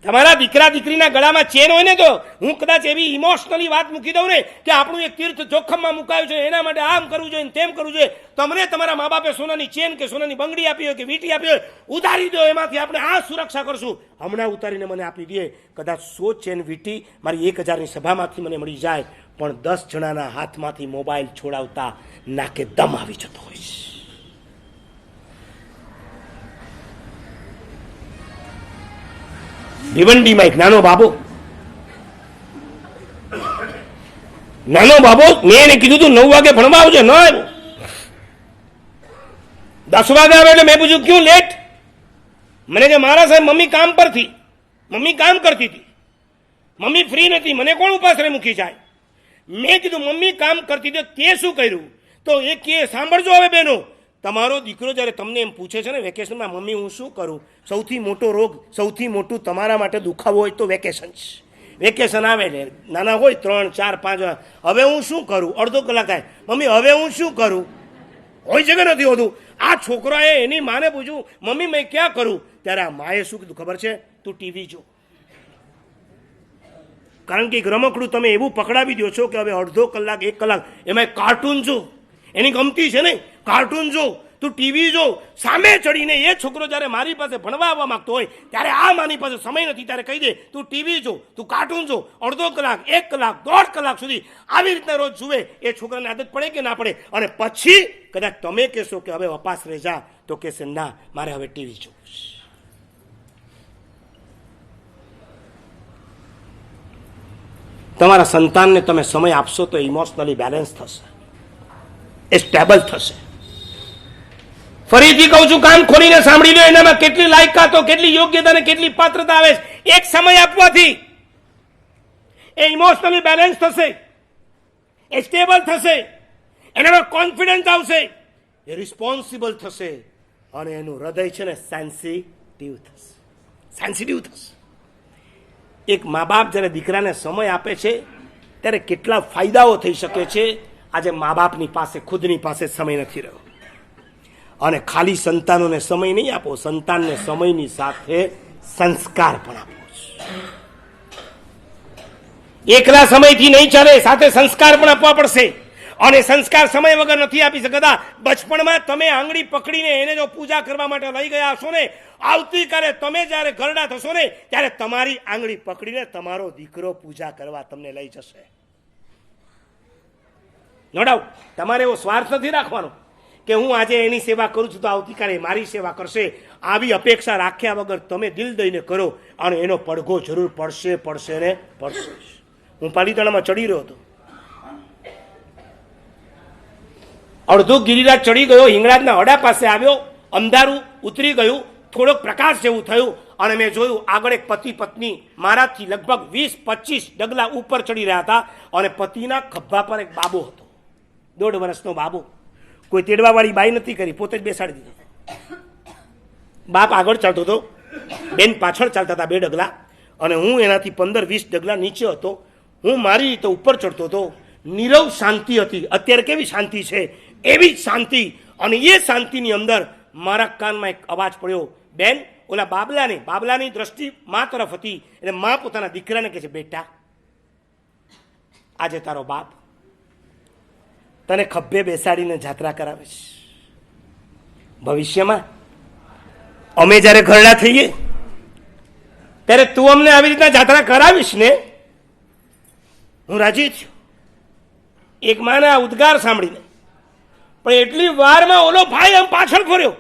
તમારા દીકરા દીકરીના ગળામાં ચેન હોય ને, તો હું કદાચ એવી ઇમોશનલી વાત મૂકી દઉં ને કે આપણું એક તીર્થ જોખમમાં મુકાયું છે, એના માટે આમ કરવું જોઈએ તેમ કરવું જોઈએ, તમને તમારા મા બાપે સોનાની ચેન કે સોનાની બંગડી આપી હોય કે વીંટી આપી હોય, ઉતારી દો, એમાંથી આપણે આ સુરક્ષા કરશું. હમણાં ઉતારીને મને આપી દે, કદાચ 100 ચેન વીંટી મારી 1000ની સભામાંથી મને મળી જાય, પણ 10 જણાના હાથમાંથી મોબાઈલ છોડાવતા નાકે દમ આવી જતો હોય છે. ભિવંડીમાં એક નાનો બાબો મેં એને કીધું તું 9 વાગે ભણવા આવજો, ન આવ્યો. 10 વાગે આવે એટલે મેં પૂછ્યું ક્યું લેટ? મને કે મારા સાહેબ મમ્મી કામ પર થી, મમ્મી કામ કરતી હતી, મમ્મી ફ્રી નથી, મને કોણ ઉપાસરે મૂકી જાય? મેં કીધું મમ્મી કામ કરતી હતી, તે શું કર્યું? તો એ કે સાંભળજો હવે બહેનો, તમારો દીકરો જ્યારે તમને એમ પૂછે છે ને વેકેશનમાં મમ્મી હું શું કરું, સૌથી મોટો રોગ, સૌથી મોટું તમારા માટે દુખાવો હોય તો વેકેશન છે. વેકેશન આવે ને નાના હોય 3, 4, 5, હવે હું શું કરું, અડધો કલાક થાય, મમ્મી હવે હું શું કરું, હોય છે કે નથી હોતું? આ છોકરાએ એની માને પૂછ્યું મમ્મી મેં ક્યાં કરું, ત્યારે આ માએ શું કીધું ખબર છે? તું ટીવી જો. કારણ કે એક રમકડું તમે એવું પકડાવી દો છો કે હવે અડધો કલાક 1 કલાક એમાં કાર્ટૂન જો, એની ગમતી છે ને કાર્ટૂન જો, તું ટીવી જો. સામે ચડીને એ છોકરો જ્યારે મારી પાસે ભણવા આવવા માંગતો હોય ત્યારે આ માની પાસે સમય નથી, ત્યારે કહી દે તું ટીવી જો, તું કાર્ટૂન જો, અડધો કલાક, 1 કલાક, 1.5 કલાક સુધી આવી રીતના રોજ જુએ. એ છોકરાને આદત પડે કે ના પડે? અને પછી કદાચ તમે કહેશો કે હવે અપાસ રહી જા, તો કહેશે ના મારે હવે ટીવી જોવું છે. તમારા સંતાનને તમે સમય આપશો તો ઇમોશનલી બેલેન્સ થશે, એ સ્ટેબલ થશે. ફરીથી કહું છું, કાન ખોલીને સાંભળી લો, એનામાં કેટલી લાયકાતો, કેટલી યોગ્યતા અને કેટલી પાત્રતા આવે છે. એક સમય આપવાથી એ ઇમોશનલી બેલેન્સ થશે, એ સ્ટેબલ થશે, એનામાં કોન્ફિડન્સ આવશે, એ રિસ્પોન્સિબલ થશે, અને એનું હૃદય છે ને સેન્સિટિવ થશે, સેન્સિટિવ થશે. એક મા બાપ જ્યારે દીકરાને સમય આપે છે ત્યારે કેટલા ફાયદાઓ થઈ શકે છે. આજે મા બાપની પાસે ખુદની પાસે સમય નથી રહ્યો, અને ખાલી સંતાનોને સમય નહીં આપો, સંતાનને સમયની સાથે સંસ્કાર પણ આપો. એકલા સમયથી નહીં ચાલે, સાથે સંસ્કાર પણ આપવા પડશે. અને સંસ્કાર સમય વગર નથી આપી શકતા. બચપણમાં તમે આંગળી પકડીને એને જો પૂજા કરવા માટે લઈ ગયા હશો ને, આવતીકાલે તમે જ્યારે ઘરડા થશો ને ત્યારે તમારી આંગળી પકડીને તમારો દીકરો પૂજા કરવા તમને લઈ જશે. No doubt. તમારે એવો સ્વાર્થ નથી રાખવાનો કે હું આજે એની સેવા કરું છું તો આવતીકાલે મારી સેવા કરશે. આવી અપેક્ષા રાખ્યા વગર તમે દિલ દઈને કરો, અને એનો પડઘો જરૂર પડશે, પડશે ને પડશે. હું પાલીતાણામાં ચડી રહ્યો હતો, અડધો ગિરિરાજ ચડી ગયો, હિંગળાજના અડા પાસે આવ્યો, અંધારું ઉતરી ગયું, થોડોક પ્રકાશ જેવું થયું, અને મેં જોયું આગળ એક પતિ પત્ની મારાથી લગભગ 20-25 ડગલા ઉપર ચડી રહ્યા હતા, અને પતિના ખભા પર એક બાબો હતો, 1.5 વર્ષનો બાબો. કોઈ તેડવાવાળી બાઈ નથી કરી, પોતે જ બેસાડી દીધો. બાપ આગળ ચાલતો હતો, બેન પાછળ ચાલતા હતા 2 ડગલા, અને હું એનાથી 15-20 ડગલા નીચે હતો. હું મારી રીતે ઉપર ચડતો હતો. નીરવ શાંતિ હતી. અત્યારે કેવી શાંતિ છે એવી શાંતિ. અને એ શાંતિની અંદર મારા કાનમાં એક અવાજ પડ્યો, બેન ઓલા બાબલાની દ્રષ્ટિ મા તરફ હતી, એટલે મા પોતાના દીકરાને કહે છે, બેટા આજે તારો બાપ તને ખભે બેસાડીને જાત્રા કરાવે છે. ભવિષ્યમાં અમે જ્યારે ઘરડા થઈએ ત્યારે તું અમને આવી રીતના જાત્રા કરાવીશ ને? હું રાજી છું. એક માને આ ઉદ્ગાર સાંભળીને, પણ એટલી વારમાં ઓલો ભાઈ આમ પાછળ ફર્યો.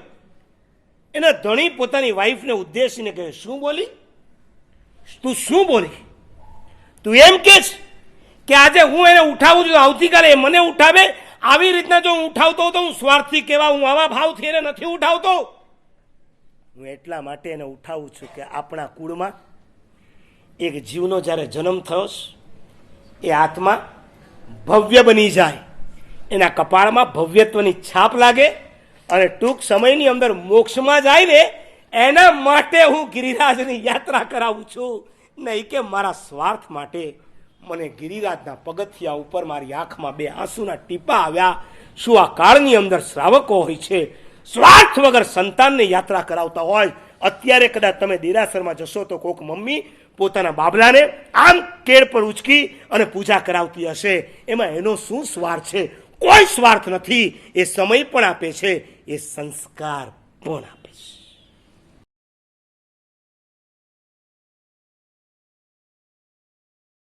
એના ધણી પોતાની વાઈફને ઉદ્દેશીને કહે, શું બોલી? તું શું બોલી? તું એમ કે આજે હું એને ઉઠાવું છું, આવતીકાલે એ મને ઉઠાવે? આવી રીતના જો હું ઉઠાવતો તો હું સ્વાર્થી કેવા? હું આવા ભાવથી એને નથી ઉઠાવતો. હું એટલા માટે એને ઉઠાવું છું કે આપણા કુળમાં એક જીવનો જ્યારે જન્મ થયો એ આત્મા ભવ્ય બની જાય, એના કપાળમાં ભવ્યત્વની છાપ લાગે, અને ટૂંક સમયની અંદર મોક્ષમાં જાય ને, એના માટે હું ગિરિરાજની યાત્રા કરાવું છું. નહીં કે મારા સ્વાર્થ માટે. મને ગિરિરાજના પગથિયા ઉપર મારી આંખમાં 2 આંસુના ટીપા આવ્યા. શું આ કાળની અંદર શ્રાવકો હોય છે સ્વાર્થ વગર સંતાનને યાત્રા કરાવતા હોય, અત્યારે કદાચ તમે દેરાસરમાં જશો તો કોક મમ્મી પોતાના બાબલાને આમ કેળ પર ઉચકી અને પૂજા કરાવતી હશે. એમાં એનો શું સ્વાર્થ છે? કોઈ સ્વાર્થ નથી. એ સમય પણ આપે છે, એ સંસ્કાર પણ આપે છે.